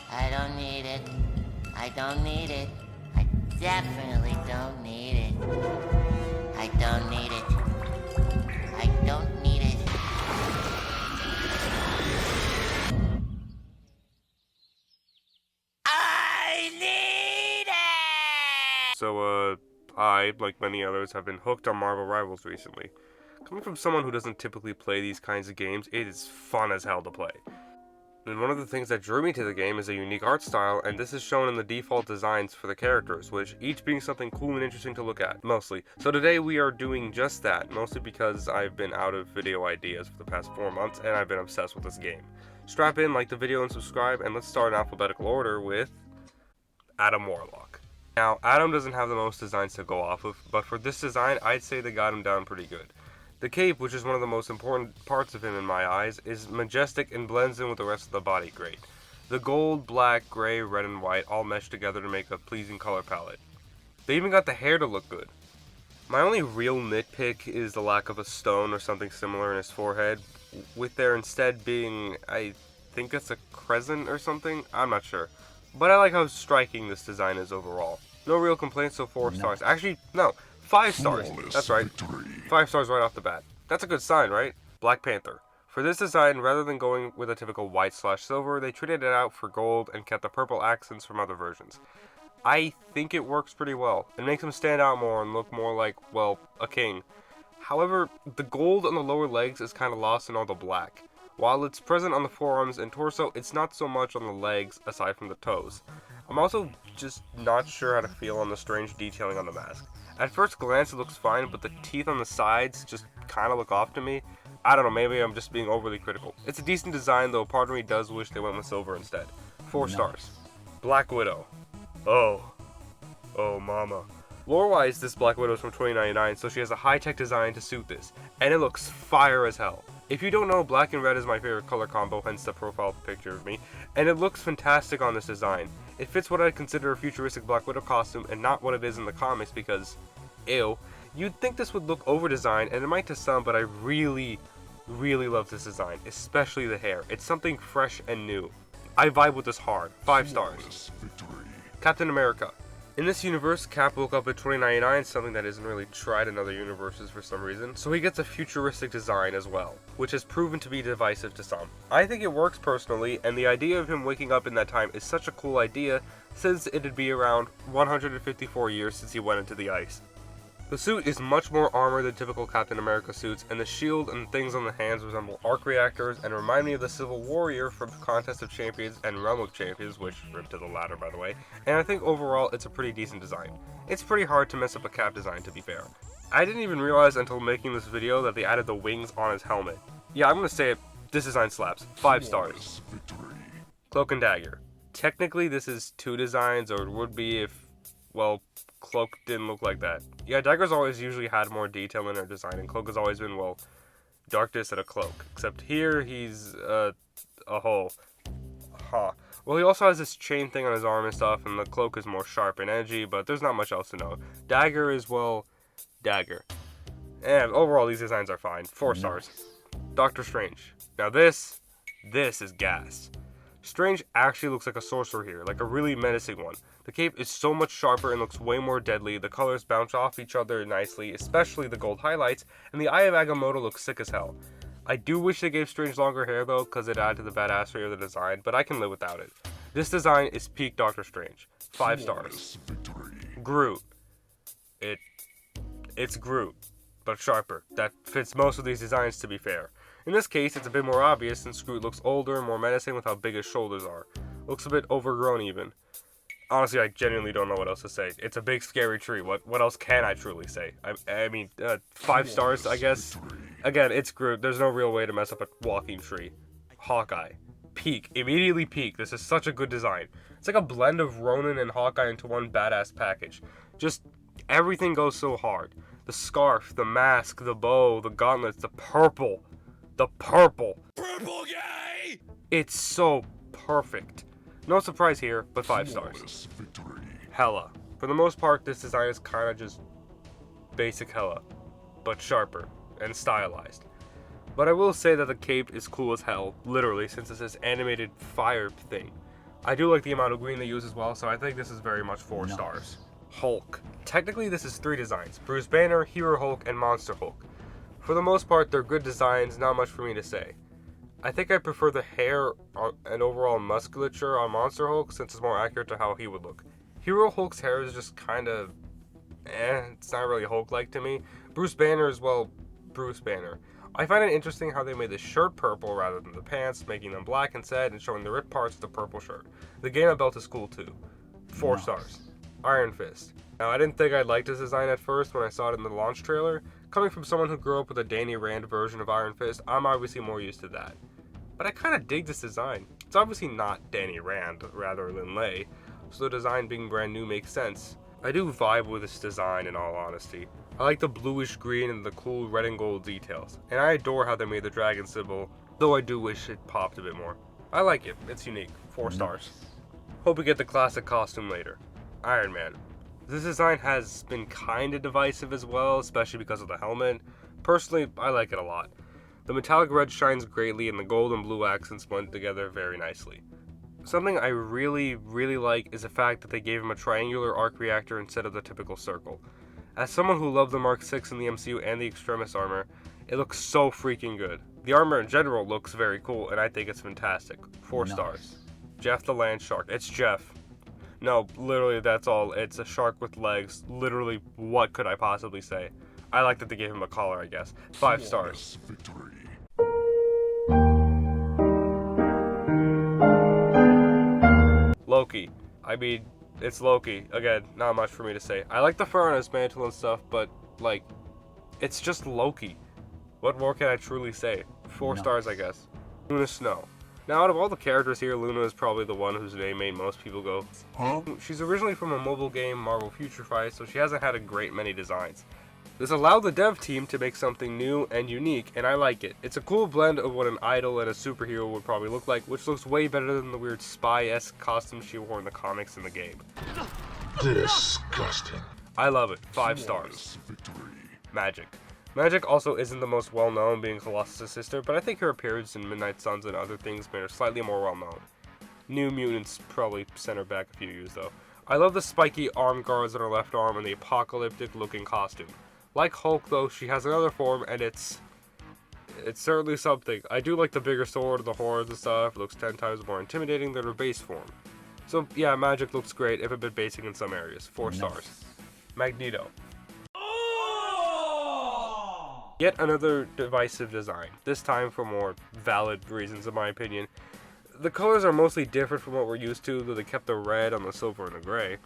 I don't need it. I don't need it. I definitely don't need it. I don't need it. I don't need it. I need it! So, I, like many others, have been hooked on Marvel Rivals recently. Coming from someone who doesn't typically play these kinds of games, it is fun as hell to play. And one of the things that drew me to the game is a unique art style, and this is shown in the default designs for the characters, which each being something cool and interesting to look at, mostly. So today we are doing just that, mostly because I've been out of video ideas for the past 4 months, and I've been obsessed with this game. Strap in, like the video, and subscribe, and let's start in alphabetical order with Adam Warlock. Now, Adam doesn't have the most designs to go off of, but for this design, I'd say they got him down pretty good. The cape, which is one of the most important parts of him in my eyes, is majestic and blends in with the rest of the body great. The gold, black, gray, red, and white all mesh together to make a pleasing color palette. They even got the hair to look good. My only real nitpick is the lack of a stone or something similar in his forehead, with there instead being, I think it's a crescent or something, I'm not sure. But I like how striking this design is overall. No real complaints, so 4 stars. Actually, no. 5 stars. That's right. 5 stars right off the bat. That's a good sign, right? Black Panther. For this design, rather than going with a typical white/silver, they traded it out for gold and kept the purple accents from other versions. I think it works pretty well. It makes him stand out more and look more like, well, a king. However, the gold on the lower legs is kind of lost in all the black. While it's present on the forearms and torso, it's not so much on the legs aside from the toes. I'm also just not sure how to feel on the strange detailing on the mask. At first glance it looks fine, but the teeth on the sides just kind of look off to me. I don't know, maybe I'm just being overly critical. It's a decent design, though part of me does wish they went with silver instead. 4 stars. Black Widow. Oh mama. Lore-wise, this Black Widow is from 2099, so she has a high-tech design to suit this, and it looks fire as hell. If you don't know, black and red is my favorite color combo, hence the profile picture of me, and it looks fantastic on this design. It fits what I'd consider a futuristic Black Widow costume and not what it is in the comics because, ew, you'd think this would look over-designed, and it might to some, but I really love this design, especially the hair. It's something fresh and new. I vibe with this hard. 5 stars. Captain America. In this universe, Cap woke up in 2099, something that isn't really tried in other universes for some reason, so he gets a futuristic design as well, which has proven to be divisive to some. I think it works personally, and the idea of him waking up in that time is such a cool idea, since it'd be around 154 years since he went into the ice. The suit is much more armor than typical Captain America suits, and the shield and things on the hands resemble arc reactors and remind me of the Civil Warrior from Contest of Champions and Realm of Champions, which ripped to the latter by the way, and I think overall it's a pretty decent design. It's pretty hard to mess up a Cap design, to be fair. I didn't even realize until making this video that they added the wings on his helmet. Yeah, I'm gonna say it, this design slaps. 5 stars. Cloak and Dagger. Technically this is 2 designs, or it would be if, well, Cloak didn't look like that. Yeah, Dagger's always usually had more detail in her design, and Cloak has always been, well, darkness and a cloak. Except here, he's, a hole. Huh. Well, he also has this chain thing on his arm and stuff, and the cloak is more sharp and edgy, but there's not much else to know. Dagger is, well, Dagger. And overall, these designs are fine. 4 stars. Doctor Strange. Now this is gas. Strange actually looks like a sorcerer here, like a really menacing one. The cape is so much sharper and looks way more deadly, the colors bounce off each other nicely, especially the gold highlights, and the Eye of Agamotto looks sick as hell. I do wish they gave Strange longer hair though, cause it added to the badassery of the design, but I can live without it. This design is peak Doctor Strange. 5 stars. Groot. It's Groot, but sharper. That fits most of these designs, to be fair. In this case, it's a bit more obvious since Groot looks older and more menacing with how big his shoulders are. Looks a bit overgrown even. Honestly, I genuinely don't know what else to say. It's a big scary tree. What else can I truly say? I mean, 5 stars, I guess. Again, it's Groot. There's no real way to mess up a walking tree. Hawkeye. Peak. Immediately peak. This is such a good design. It's like a blend of Ronin and Hawkeye into one badass package. Just everything goes so hard. The scarf, the mask, the bow, the gauntlets, the purple. The purple. Purple guy! It's so perfect. No surprise here, but 5 stars. Hela. For the most part, this design is kind of just basic Hela, but sharper and stylized. But I will say that the cape is cool as hell, literally, since it's this animated fire thing. I do like the amount of green they use as well, so I think this is very much 4 stars. Hulk. Technically this is 3 designs: Bruce Banner, Hero Hulk, and Monster Hulk. For the most part, they're good designs, not much for me to say. I think I prefer the hair and overall musculature on Monster Hulk since it's more accurate to how he would look. Hero Hulk's hair is just kind of it's not really Hulk-like to me. Bruce Banner is, well, Bruce Banner. I find it interesting how they made the shirt purple rather than the pants, making them black instead and showing the ripped parts of the purple shirt. The Gamma belt is cool too. 4 stars. Iron Fist. Now, I didn't think I'd like this design at first when I saw it in the launch trailer. Coming from someone who grew up with a Danny Rand version of Iron Fist, I'm obviously more used to that. But I kind of dig this design. It's obviously not Danny Rand rather than Lay, so the design being brand new makes sense. I do vibe with this design in all honesty. I like the bluish green and the cool red and gold details, and I adore how they made the dragon symbol, though I do wish it popped a bit more. I like it, it's unique. 4 stars. Hope we get the classic costume later. Iron Man. This design has been kinda divisive as well, especially because of the helmet. Personally, I like it a lot. The metallic red shines greatly and the gold and blue accents blend together very nicely. Something I really like is the fact that they gave him a triangular arc reactor instead of the typical circle. As someone who loved the Mark 6 in the MCU and the Extremis armor, it looks so freaking good. The armor in general looks very cool and I think it's fantastic. 4 stars. Jeff the Land Shark. It's Jeff. No, literally that's all. It's a shark with legs. Literally, what could I possibly say? I like that they gave him a collar, I guess. 5 stars. Victory. Loki. I mean, it's Loki. Again, not much for me to say. I like the fur on his mantle and stuff, but, like, it's just Loki. What more can I truly say? 4 stars, I guess. Luna Snow. Now, out of all the characters here, Luna is probably the one whose name made most people go, huh? She's originally from a mobile game, Marvel Future Fight, so she hasn't had a great many designs. This allowed the dev team to make something new and unique, and I like it. It's a cool blend of what an idol and a superhero would probably look like, which looks way better than the weird spy-esque costume she wore in the comics and the game. Disgusting. I love it. 5 stars. Magic. Magic also isn't the most well-known, being Colossus' sister, but I think her appearance in Midnight Suns and other things made her slightly more well-known. New Mutants probably sent her back a few years, though. I love the spiky arm guards on her left arm and the apocalyptic-looking costume. Like Hulk, though, she has another form, and it's certainly something. I do like the bigger sword and the horns and stuff. It looks 10 times more intimidating than her base form. So, yeah, Magic looks great, if a bit basic in some areas. 4 stars. Magneto. Yet another divisive design, this time for more valid reasons in my opinion. The colors are mostly different from what we're used to, though they kept the red on the silver and the gray.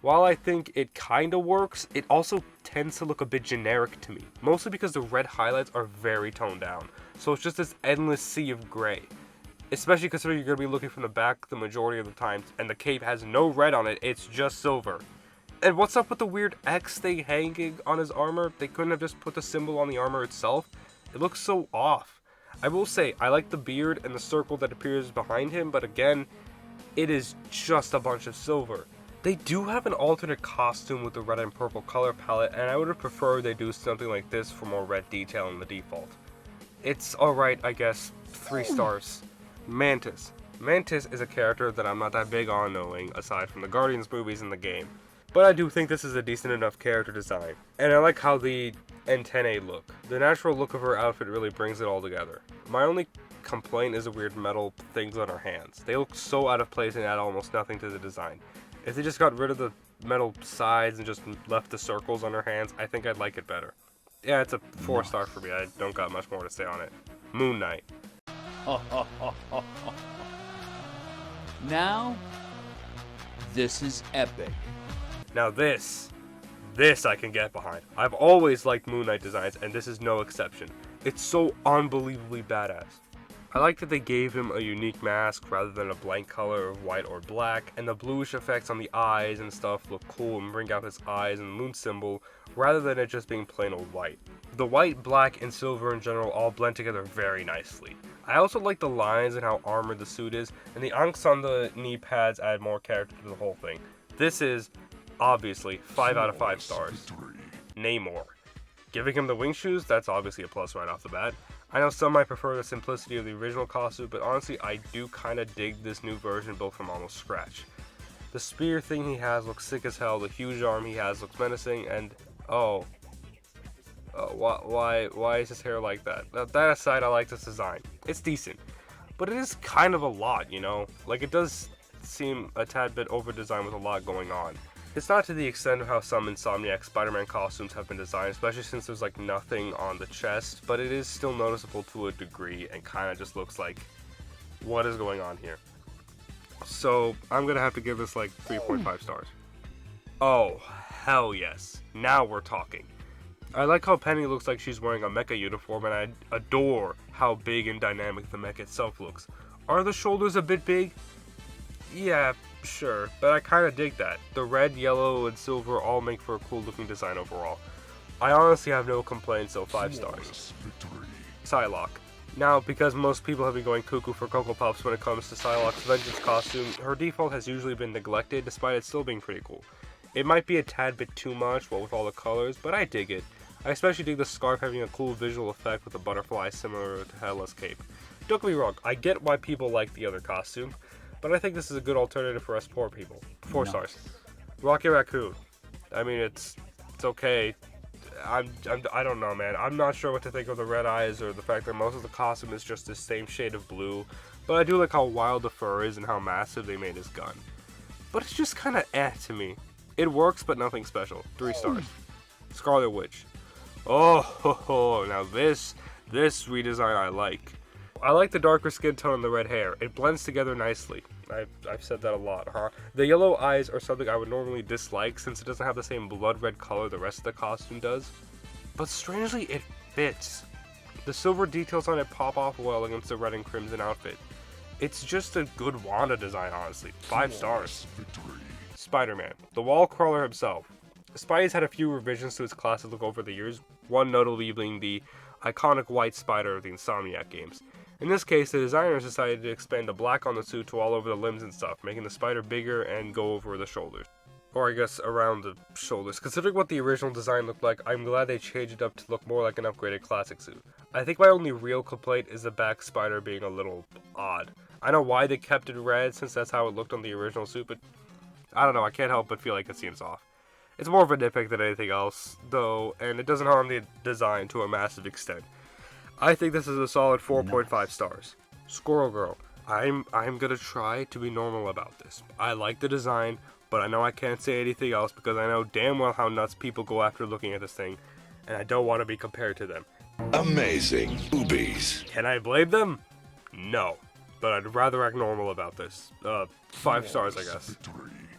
While I think it kinda works, it also tends to look a bit generic to me, mostly because the red highlights are very toned down, so it's just this endless sea of gray. Especially considering you're going to be looking from the back the majority of the time, and the cape has no red on it, it's just silver. And what's up with the weird X thing hanging on his armor? They couldn't have just put the symbol on the armor itself? It looks so off. I will say, I like the beard and the circle that appears behind him, but again, it is just a bunch of silver. They do have an alternate costume with the red and purple color palette, and I would have preferred they do something like this for more red detail in the default. It's alright, I guess. 3 stars. Mantis. Mantis is a character that I'm not that big on knowing, aside from the Guardians movies and the game. But I do think this is a decent enough character design, and I like how the antennae look. The natural look of her outfit really brings it all together. My only complaint is the weird metal things on her hands. They look so out of place and add almost nothing to the design. If they just got rid of the metal sides and just left the circles on her hands, I think I'd like it better. Yeah, it's a 4 star for me. I don't got much more to say on it. Moon Knight. Now, this is epic. Now this I can get behind. I've always liked Moon Knight designs, and this is no exception. It's so unbelievably badass. I like that they gave him a unique mask rather than a blank color of white or black, and the bluish effects on the eyes and stuff look cool and bring out his eyes and the moon symbol rather than it just being plain old white. The white, black, and silver in general all blend together very nicely. I also like the lines and how armored the suit is, and the ankhs on the knee pads add more character to the whole thing. This is obviously 5 out of 5 stars. Namor. Giving him the wing shoes, that's obviously a plus right off the bat. I know some might prefer the simplicity of the original costume, but honestly I do kinda dig this new version built from almost scratch. The spear thing he has looks sick as hell, the huge arm he has looks menacing, and why is his hair like that? That aside, I like this design. It's decent, but it is kind of a lot, you know? Like, it does seem a tad bit over-designed with a lot going on. It's not to the extent of how some Insomniac Spider-Man costumes have been designed, especially since there's like nothing on the chest, but it is still noticeable to a degree and kind of just looks like, what is going on here? So I'm gonna have to give this like 3.5 stars. Oh, hell yes. Now we're talking. I like how Penny looks like she's wearing a mecha uniform, and I adore how big and dynamic the mech itself looks. Are the shoulders a bit big? Yeah, sure, but I kinda dig that. The red, yellow, and silver all make for a cool looking design overall. I honestly have no complaints, so 5 stars. Psylocke. Now, because most people have been going cuckoo for Cocoa Puffs when it comes to Psylocke's Vengeance costume, her default has usually been neglected, despite it still being pretty cool. It might be a tad bit too much, what with all the colors, but I dig it. I especially dig the scarf having a cool visual effect with a butterfly similar to Hella's cape. Don't get me wrong, I get why people like the other costume, but I think this is a good alternative for us poor people. 4 stars. Rocket Raccoon. I mean, it's okay. I don't know, man. I'm not sure what to think of the red eyes or the fact that most of the costume is just the same shade of blue, but I do like how wild the fur is and how massive they made his gun. But it's just kind of to me. It works, but nothing special. 3 stars. Scarlet Witch. Oh, now this redesign I like. I like the darker skin tone and the red hair. It blends together nicely. I've said that a lot, huh? The yellow eyes are something I would normally dislike since it doesn't have the same blood red color the rest of the costume does. But strangely, it fits. The silver details on it pop off well against the red and crimson outfit. It's just a good Wanda design, honestly. 5 stars. Spider-Man, the wall crawler himself. Spidey's had a few revisions to his classic look over the years, one notably being the iconic white spider of the Insomniac games. In this case, the designers decided to expand the black on the suit to all over the limbs and stuff, making the spider bigger and go over the shoulders. Or I guess around the shoulders. Considering what the original design looked like, I'm glad they changed it up to look more like an upgraded classic suit. I think my only real complaint is the back spider being a little odd. I know why they kept it red since that's how it looked on the original suit, but I don't know, I can't help but feel like it seems off. It's more of a nitpick than anything else, though, and it doesn't harm the design to a massive extent. I think this is a solid 4.5 stars. Squirrel Girl. I'm gonna try to be normal about this. I like the design, but I know I can't say anything else because I know damn well how nuts people go after looking at this thing, and I don't want to be compared to them. Amazing boobies. Can I blame them? No, but I'd rather act normal about this. 5 stars, I guess.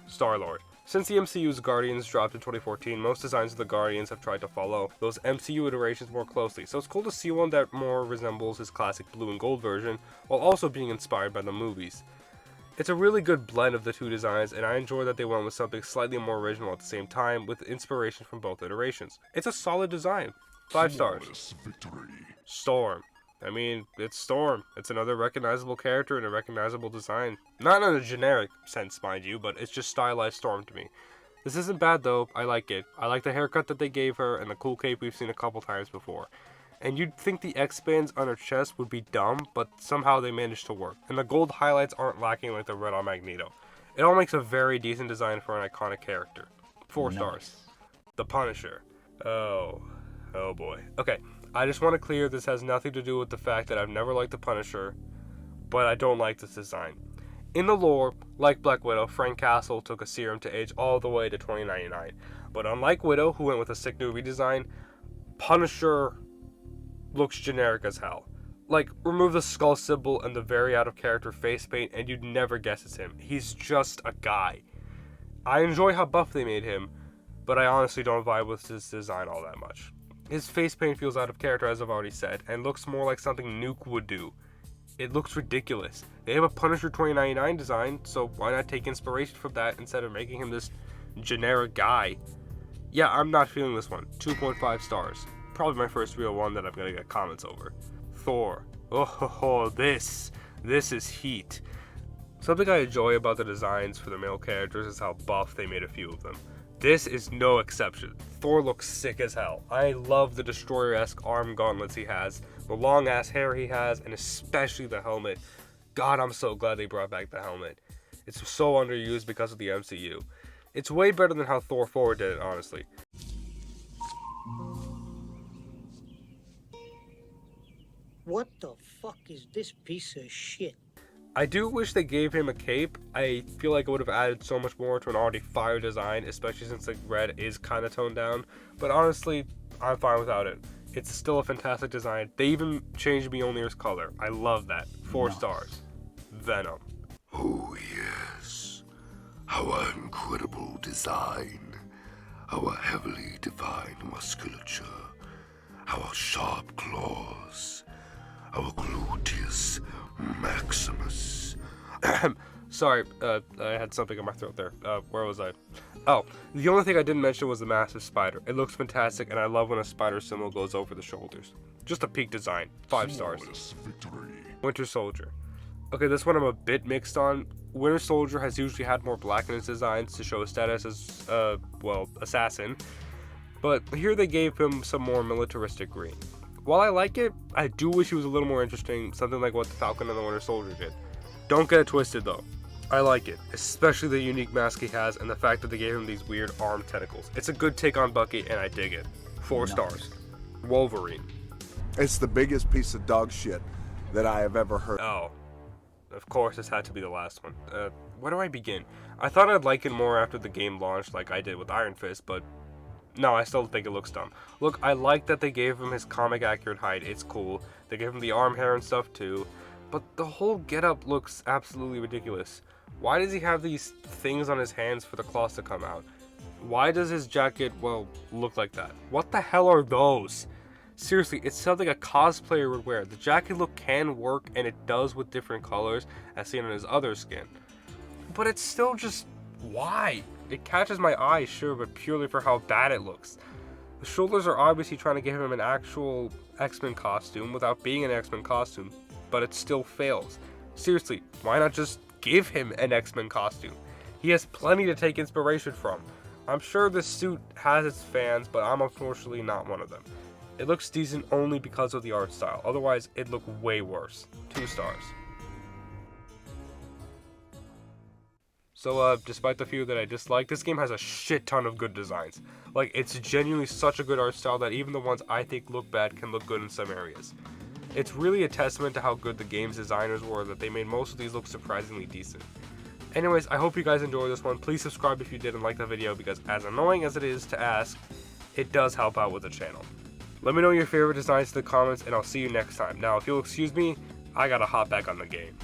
Star-Lord. Since the MCU's Guardians dropped in 2014, most designs of the Guardians have tried to follow those MCU iterations more closely, so it's cool to see one that more resembles his classic blue and gold version, while also being inspired by the movies. It's a really good blend of the two designs, and I enjoy that they went with something slightly more original at the same time, with inspiration from both iterations. It's a solid design. 5 stars. Storm. I mean, it's Storm. It's another recognizable character and a recognizable design. Not in a generic sense, mind you, but it's just stylized Storm to me. This isn't bad though, I like it. I like the haircut that they gave her and the cool cape we've seen a couple times before. And you'd think the X-bands on her chest would be dumb, but somehow they managed to work. And the gold highlights aren't lacking like the red on Magneto. It all makes a very decent design for an iconic character. 4 stars. The Punisher. Oh boy. Okay. I just want to clear this has nothing to do with the fact that I've never liked the Punisher, but I don't like this design. In the lore, like Black Widow, Frank Castle took a serum to age all the way to 2099. But unlike Widow, who went with a sick new redesign, Punisher looks generic as hell. Like, remove the skull symbol and the very out of character face paint and you'd never guess it's him. He's just a guy. I enjoy how buff they made him, but I honestly don't vibe with his design all that much. His face paint feels out of character, as I've already said, and looks more like something Nuke would do. It looks ridiculous. They have a Punisher 2099 design, so why not take inspiration from that instead of making him this generic guy? Yeah, I'm not feeling this one. 2.5 stars. Probably my first real one that I'm gonna get comments over. Thor. Oh, this is heat. Something I enjoy about the designs for the male characters is how buff they made a few of them. This is no exception. Thor looks sick as hell. I love the Destroyer-esque arm gauntlets he has, The long ass hair he has, and especially the helmet. God, I'm so glad they brought back the helmet. It's so underused because of the MCU. It's way better than how Thor 4 did it, honestly. What the fuck is this piece of shit? I do wish they gave him a cape. I feel like it would have added so much more to an already fire design, especially since the red is kind of toned down. But honestly, I'm fine without it. It's still a fantastic design. They even changed Mjolnir's color. I love that. 4 stars. Venom. Oh, yes. Our incredible design. Our heavily defined musculature. Our sharp claws. Our gluteus maximus. Sorry, I had something in my throat there. Where was I? Oh, the only thing I didn't mention was the massive spider. It looks fantastic, and I love when a spider symbol goes over the shoulders. Just a peak design. 5 stars. Winter Soldier. Okay, this one I'm a bit mixed on. Winter Soldier has usually had more black in his designs to show his status as, well, assassin. But here they gave him some more militaristic green. While I like it, I do wish he was a little more interesting, something like what the Falcon and the Winter Soldier did. Don't get it twisted though. I like it, especially the unique mask he has and the fact that they gave him these weird arm tentacles. It's a good take on Bucky and I dig it. 4 stars. Wolverine. It's the biggest piece of dog shit that I have ever heard. Oh. Of course, this had to be the last one. Where do I begin? I thought I'd like it more after the game launched like I did with Iron Fist, but no, I still think it looks dumb. Look, I like that they gave him his comic accurate height. It's cool. They gave him the arm hair and stuff too. But the whole getup looks absolutely ridiculous. Why does he have these things on his hands for the claws to come out? Why does his jacket, well, look like that? What the hell are those? Seriously, it's something a cosplayer would wear. The jacket look can work, and it does with different colors, as seen on his other skin. But it's still just, why? It catches my eye, sure, but purely for how bad it looks. The shoulders are obviously trying to give him an actual X-Men costume without being an X-Men costume, but it still fails. Seriously, why not just give him an X-Men costume? He has plenty to take inspiration from. I'm sure this suit has its fans, but I'm unfortunately not one of them. It looks decent only because of the art style, otherwise it'd look way worse. 2 stars. So, despite the few that I dislike, this game has a shit ton of good designs. Like, it's genuinely such a good art style that even the ones I think look bad can look good in some areas. It's really a testament to how good the game's designers were that they made most of these look surprisingly decent. Anyways, I hope you guys enjoyed this one. Please subscribe if you did and like the video, because as annoying as it is to ask, it does help out with the channel. Let me know your favorite designs in the comments, and I'll see you next time. Now, if you'll excuse me, I gotta hop back on the game.